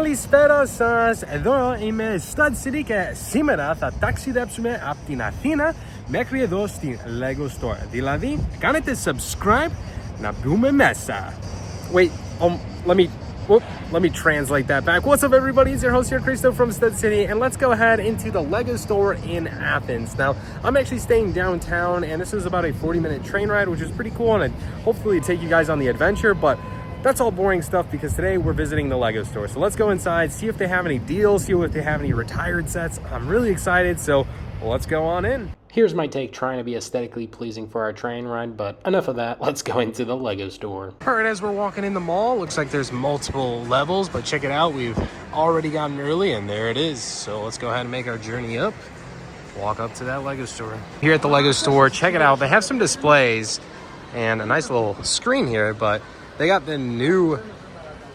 Καλησπέρα σας, εδώ είμαι Stud City και σήμερα θα ταξιδέψουμε από την Αθήνα μέχρι εδώ στην Lego Store. Δηλαδή, κάνετε subscribe να μπούμε μέσα. Wait, let me translate that back. What's up, everybody? It's your host here, Christo from Stud City, and let's go ahead into the Lego store in Athens. Now, I'm actually staying downtown, and this is about a 40-minute train ride, which is pretty cool, and I'd hopefully take you guys on the adventure, but that's all boring stuff because today we're visiting the Lego store. So let's go inside, see if they have any deals, see if they have any retired sets. I'm really excited, so let's go on in. Here's my take trying to be aesthetically pleasing for our train ride, but enough of that, let's go into the Lego store. All right, as we're walking in the mall, looks like there's multiple levels, but check it out, we've already gotten early and there it is. So let's go ahead and make our journey up, walk up to that Lego store. Here at the Lego store, check it out, they have some displays and a nice little screen here, but they got the new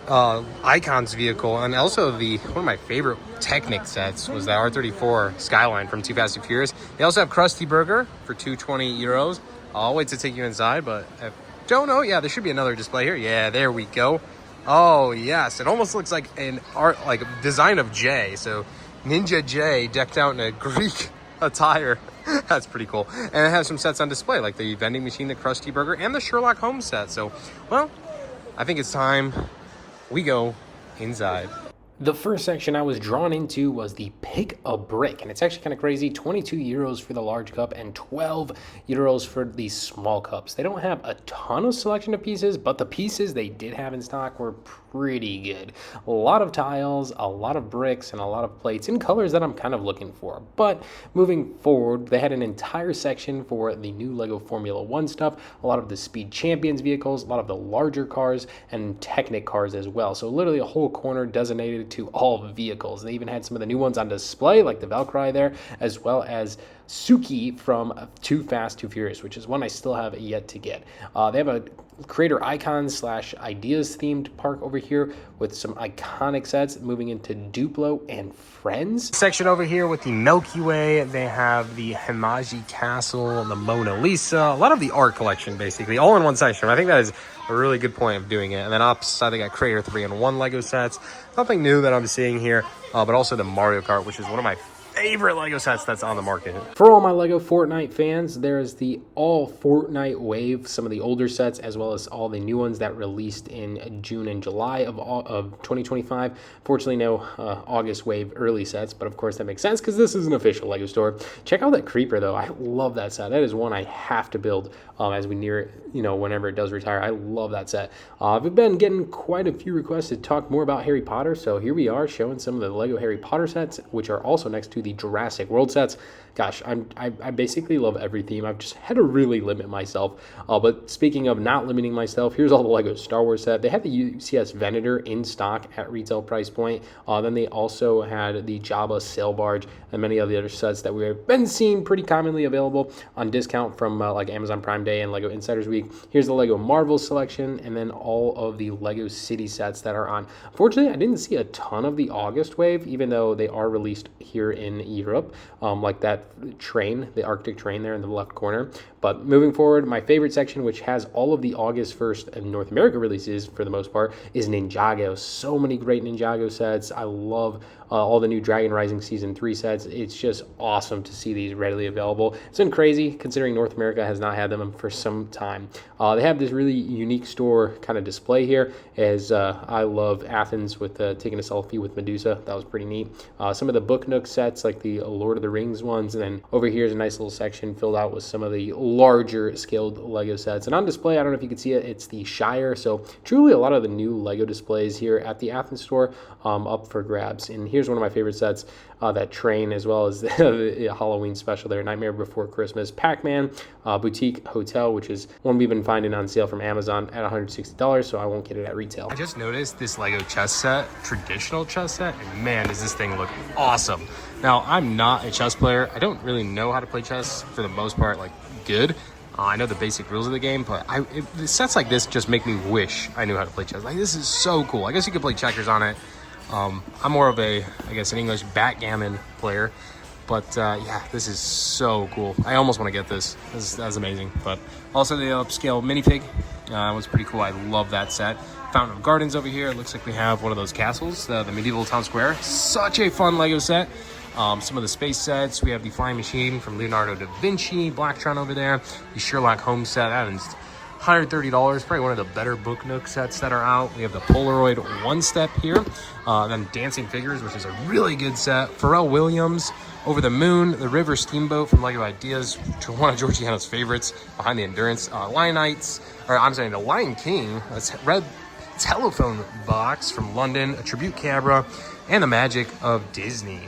Icons vehicle, and also one of my favorite Technic sets was that R34 Skyline from Too Fast Too Furious. They also have Krusty Burger for 220 euros. I'll wait to take you inside, but I don't know. Yeah, there should be another display here. Yeah, there we go. Oh yes, it almost looks like an art, like a design of J. So Ninja J decked out in a Greek attire. That's pretty cool. And it has some sets on display, like the vending machine, the Krusty Burger, and the Sherlock Holmes set. So, well, I think it's time we go inside. The first section I was drawn into was the Pick a Brick, and it's actually kind of crazy. 22 euros for the large cup and 12 euros for the small cups. They don't have a ton of selection of pieces, but the pieces they did have in stock were pretty good. A lot of tiles, a lot of bricks, and a lot of plates in colors that I'm kind of looking for. But moving forward, they had an entire section for the new Lego Formula 1 stuff, a lot of the Speed Champions vehicles, a lot of the larger cars, and Technic cars as well. So literally a whole corner designated to all vehicles. They even had some of the new ones on display, like the Valkyrie there, as well as Suki from Too Fast Too Furious, which is one I still have yet to get. They have a creator icons / ideas themed park over here with some iconic sets moving into Duplo and Friends. Section over here with the Milky Way, they have the Himaji Castle, the Mona Lisa, a lot of the art collection basically, all in one section. I think that is a really good point of doing it. And then opposite, they got Creator 3-in-1 Lego sets. Nothing new that I'm seeing here, but also the Mario Kart, which is one of my favorite Lego sets that's on the market. For all my Lego Fortnite fans, there's the all Fortnite wave, some of the older sets, as well as all the new ones that released in June and July of 2025. Fortunately, no August wave early sets, but of course that makes sense because this is an official Lego store. Check out that Creeper though. I love that set. That is one I have to build as we near it, whenever it does retire. I love that set. I've been getting quite a few requests to talk more about Harry Potter, so here we are showing some of the Lego Harry Potter sets, which are also next to the Jurassic World sets. Gosh, I basically love every theme. I've just had to really limit myself. But speaking of not limiting myself, here's all the Lego Star Wars set. They had the UCS Venator in stock at retail price point. Then they also had the Jabba sail barge and many of the other sets that we've been seeing pretty commonly available on discount from like Amazon Prime Day and Lego Insiders Week. Here's the Lego Marvel selection, and then all of the Lego City sets that are on. Unfortunately, I didn't see a ton of the August wave, even though they are released here in Europe, like that train, the Arctic train there in the left corner. But moving forward, my favorite section, which has all of the August 1st and North America releases for the most part, is Ninjago. So many great Ninjago sets. I love all the new Dragon Rising Season 3 sets. It's just awesome to see these readily available. It's been crazy considering North America has not had them for some time. They have this really unique store kind of display here, as I love Athens with taking a selfie with Medusa. That was pretty neat. Some of the Book Nook sets, like the Lord of the Rings ones, and then over here is a nice little section filled out with some of the larger scaled Lego sets. And on display, I don't know if you can see it, it's the Shire. So truly a lot of the new Lego displays here at the Athens store up for grabs. And here's one of my favorite sets, that train, as well as the Halloween special there, Nightmare Before Christmas, Pac-Man, Boutique Hotel, which is one we've been finding on sale from Amazon at $160, so I won't get it at retail. I just noticed this Lego chess set, traditional chess set, and man, does this thing look awesome. Now, I'm not a chess player. I don't really know how to play chess for the most part, like good. I know the basic rules of the game, but sets like this just make me wish I knew how to play chess. Like, this is so cool. I guess you could play checkers on it. I'm more of a, I guess in English, backgammon player. But yeah, this is so cool. I almost want to get this. That's amazing. But also the upscale minifig was pretty cool. I love that set. Fountain of Gardens over here. It looks like we have one of those castles, the medieval town square. Such a fun Lego set. Some of the space sets. We have the Flying Machine from Leonardo da Vinci, Blacktron over there. The Sherlock Holmes set, that is $130. Probably one of the better Book Nook sets that are out. We have the Polaroid One Step here. Then Dancing Figures, which is a really good set. Pharrell Williams, Over the Moon, the River Steamboat from Lego Ideas, one of Georgiana's favorites, Behind the Endurance. The Lion King, that's red telephone box from London, a Tribute Cabra, and the Magic of Disney.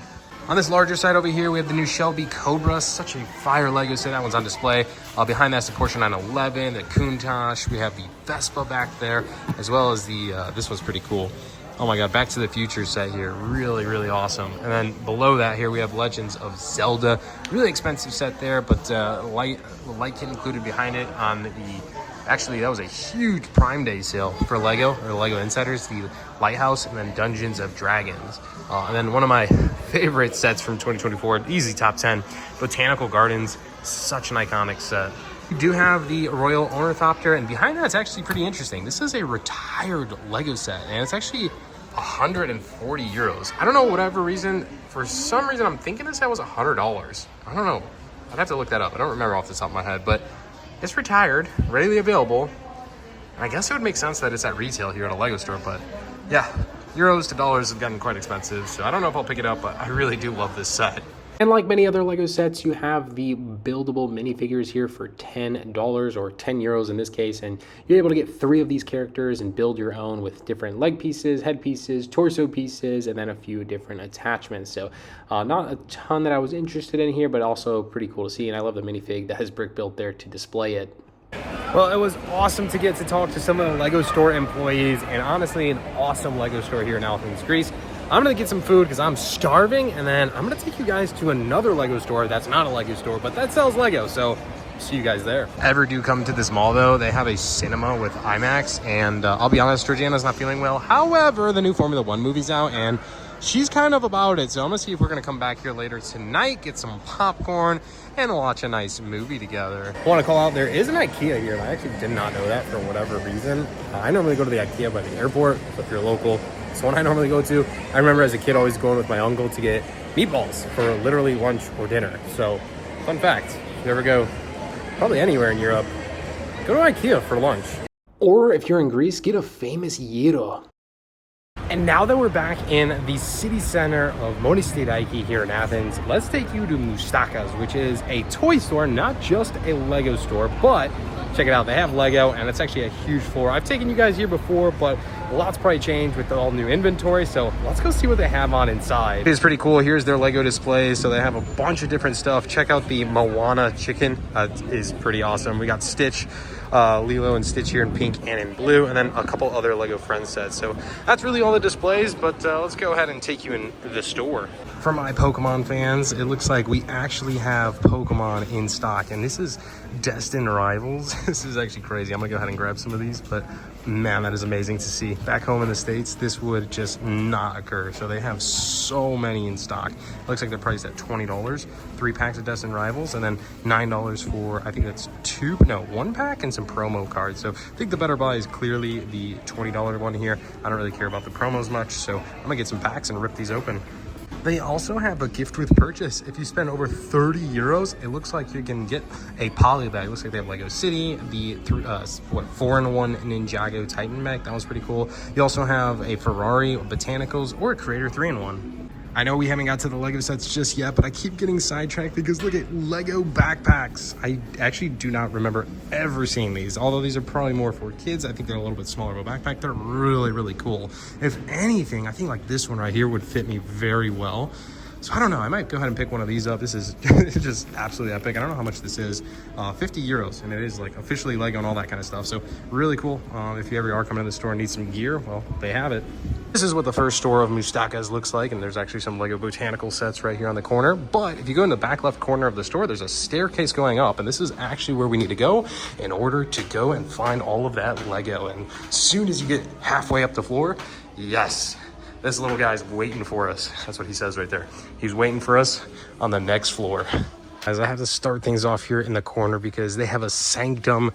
On this larger side over here, we have the new Shelby Cobra, such a fire Lego set. That one's on display. Behind that's the Porsche 911, the Countach. We have the Vespa back there, as well as the, this one's pretty cool. Oh my God, Back to the Future set here. Really, really awesome. And then below that here, we have Legends of Zelda. Really expensive set there, but light kit included behind it on the... Actually, that was a huge Prime Day sale for Lego, or Lego Insiders, the Lighthouse, and then Dungeons of Dragons. And then one of my favorite sets from 2024, easy top 10, Botanical Gardens, such an iconic set. We do have the Royal Ornithopter, and behind that, it's actually pretty interesting. This is a retired Lego set, and it's actually 140 euros. I don't know, whatever reason, for some reason, I'm thinking this set was $100. I don't know. I'd have to look that up. I don't remember off the top of my head, but it's retired, readily available. I guess it would make sense that it's at retail here at a Lego store, but yeah, euros to dollars have gotten quite expensive, so I don't know if I'll pick it up, but I really do love this set. And like many other Lego sets, you have the buildable minifigures here for $10 or 10 euros in this case, and you're able to get 3 of these characters and build your own with different leg pieces, head pieces, torso pieces, and then a few different attachments. So not a ton that I was interested in here, but also pretty cool to see, and I love the minifig that has Brick built there to display it. Well, it was awesome to get to talk to some of the Lego store employees, and honestly, an awesome Lego store here in Athens, Greece. I'm gonna get some food because I'm starving, and then I'm gonna take you guys to another Lego store that's not a Lego store, but that sells Lego, so see you guys there. Ever do come to this mall though, they have a cinema with IMAX, and I'll be honest, Georgiana's not feeling well. However, the new Formula One movie's out, and she's kind of about it, so I'm gonna see if we're gonna come back here later tonight, get some popcorn, and watch a nice movie together. I want to call out, there is an IKEA here, and I actually did not know that for whatever reason. I normally go to the IKEA by the airport, so if you're local, it's one I normally go to. I remember as a kid always going with my uncle to get meatballs for literally lunch or dinner. So, fun fact, if you ever go probably anywhere in Europe, go to IKEA for lunch. Or if you're in Greece, get a famous gyro. And now that we're back in the city center of Mousataks here in Athens, let's take you to Mustakas, which is a toy store, not just a Lego store, but check it out, they have Lego, and it's actually a huge floor. I've taken you guys here before, but lots probably changed with all new inventory, so let's go see what they have on inside. It is pretty cool. Here's their Lego display, so they have a bunch of different stuff. Check out the Moana chicken, is pretty awesome. We got Stitch, Lilo and Stitch here in pink and in blue, and then a couple other Lego Friends sets. So that's really all the displays, but let's go ahead and take you in the store. For my Pokemon fans, it looks like we actually have Pokemon in stock, and this is Destined Rivals. This is actually crazy. I'm gonna go ahead and grab some of these, but man, that is amazing to see. Back home in the States, this would just not occur. So they have so many in stock. It looks like they're priced at $20, 3 packs of Destined Rivals, and then $9 for, I think that's 1 pack and some promo cards. So I think the better buy is clearly the $20 one here. I don't really care about the promos much, so I'm gonna get some packs and rip these open. They also have a gift with purchase. If you spend over 30 euros, it looks like you can get a poly bag. It looks like they have Lego City, the 4-in-1 Ninjago Titan mech. That was pretty cool. You also have a Ferrari, Botanicals, or a Creator 3-in-1. I know we haven't got to the Lego sets just yet, but I keep getting sidetracked because look at Lego backpacks. I actually do not remember ever seeing these. Although these are probably more for kids, I think they're a little bit smaller of a backpack. They're really, really cool. If anything, I think like this one right here would fit me very well. So I don't know, I might go ahead and pick one of these up. This is just absolutely epic. I don't know how much this is, 50 euros, and it is like officially Lego and all that kind of stuff. So really cool. If you ever are coming to the store and need some gear, well, they have it. This is what the first store of Mustakas looks like, and there's actually some Lego botanical sets right here on the corner. But if you go in the back left corner of the store, there's a staircase going up, and this is actually where we need to go in order to go and find all of that Lego. And as soon as you get halfway up the floor, yes, this little guy's waiting for us. That's what he says right there. He's waiting for us on the next floor. As I have to start things off here in the corner because they have a Sanctum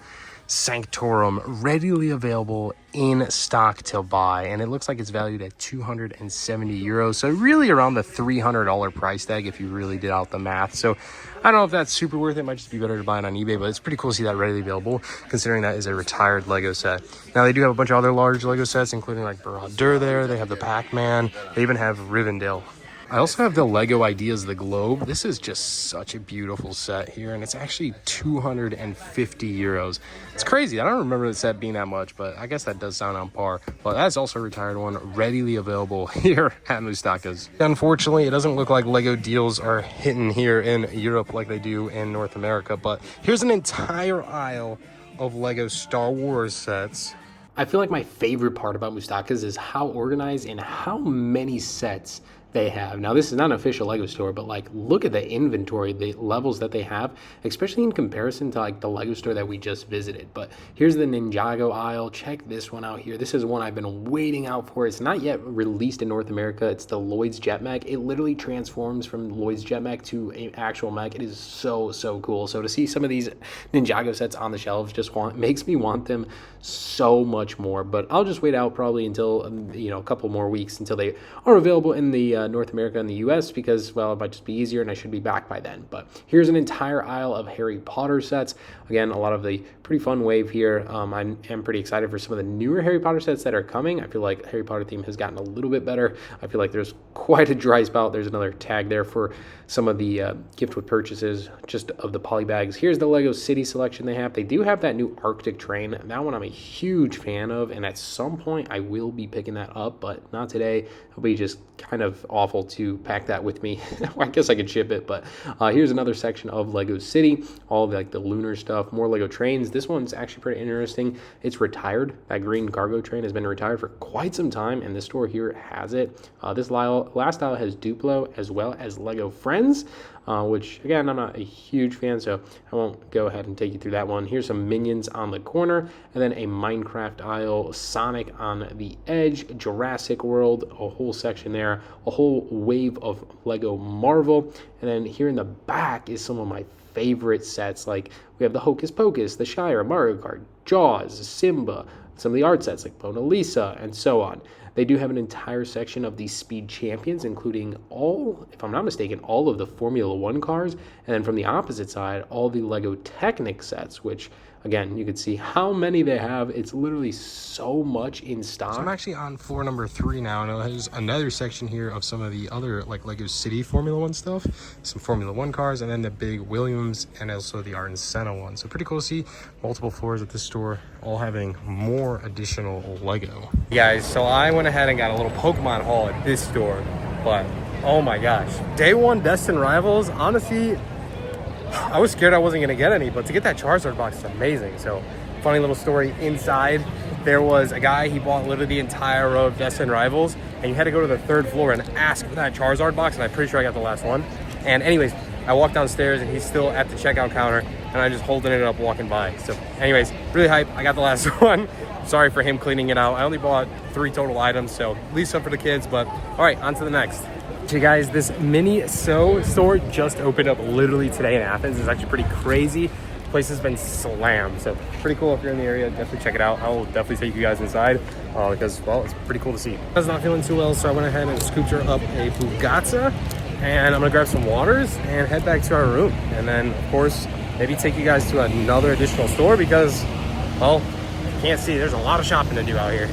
Sanctorum, readily available in stock to buy, and it looks like it's valued at 270 euros, so really around the $300 price tag if you really did out the math. So I don't know if that's super worth it. It might just be better to buy it on eBay, but it's pretty cool to see that readily available considering that is a retired Lego set. Now they do have a bunch of other large Lego sets, including like Barodur there. They have the Pac-Man. They even have Rivendell. I also have the Lego Ideas the Globe. This is just such a beautiful set here, and it's actually 250 euros. It's crazy. I don't remember the set being that much, but I guess that does sound on par. But that's also a retired one, readily available here at Mustakas. Unfortunately, it doesn't look like Lego deals are hitting here in Europe like they do in North America, but here's an entire aisle of Lego Star Wars sets. I feel like my favorite part about Mustakas is how organized and how many sets they have. Now, this is not an official Lego store, but like, look at the inventory, the levels that they have, especially in comparison to like the Lego store that we just visited. But here's the Ninjago aisle. Check this one out here. This is one I've been waiting out for. It's not yet released in North America. It's the Lloyd's Jet Mech. It literally transforms from Lloyd's Jet Mech to an actual mech. It is so cool. So to see some of these Ninjago sets on the shelves just makes me want them so much more. But I'll just wait out probably until a couple more weeks until they are available in the North America and the US, because, well, it might just be easier and I should be back by then. But here's an entire aisle of Harry Potter sets. Again, a lot of the pretty fun wave here. I am pretty excited for some of the newer Harry Potter sets that are coming. I feel like Harry Potter theme has gotten a little bit better. I feel like there's quite a dry spout. There's another tag there for some of the gift with purchases just of the poly bags. Here's the Lego City selection they have. They do have that new Arctic train. That one I'm a huge fan of, and at some point I will be picking that up, but not today. It'll be just kind of awful to pack that with me. I guess I could ship it, but here's another section of Lego City, all of like the lunar stuff, more Lego trains. This one's actually pretty interesting. It's retired. That green cargo train has been retired for quite some time, and this store here has it. This last aisle has Duplo as well as Lego Friends, which again, I'm not a huge fan, so I won't go ahead and take you through that one. Here's some Minions on the corner, and then a Minecraft aisle, Sonic on the edge, Jurassic World, a whole section there, a whole wave of Lego Marvel, and then here in the back is some of my favorite sets. Like, we have the Hocus Pocus, the Shire, Mario Kart, Jaws, Simba, some of the art sets like Mona Lisa, and so on. They do have an entire section of the Speed Champions, including all, if I'm not mistaken, all of the Formula One cars. And then from the opposite side, all the Lego Technic sets, which, again, you can see how many they have. It's literally so much in stock. So I'm actually on floor number 3 now, and there's another section here of some of the other like Lego City Formula One stuff, some Formula One cars, and then the big Williams and also the Art and Senna one. So pretty cool to see multiple floors at this store, all having more additional Lego. Guys, so I went ahead and got a little Pokemon haul at this store, but oh my gosh, day one Destined Rivals, honestly, I was scared I wasn't gonna get any, but to get that Charizard box is amazing. So funny little story inside, there was a guy, he bought literally the entire row of Destined Rivals, and you had to go to the 3rd floor and ask for that Charizard box, and I'm pretty sure I got the last one. And anyways, I walked downstairs and he's still at the checkout counter, and I just holding it up walking by. So anyways, really hype, I got the last one. Sorry for him cleaning it out. I only bought 3 total items, so at least some for the kids, but all right, on to the next. So guys, this Miniso store just opened up literally today in Athens. It's actually pretty crazy. The place has been slammed, so pretty cool if you're in the area. Definitely check it out. I will definitely take you guys inside because, well, it's pretty cool to see. I was not feeling too well, so I went ahead and scooped her up a Bugatti, and I'm gonna grab some waters and head back to our room. And then, of course, maybe take you guys to another additional store because, well, you can't see, there's a lot of shopping to do out here.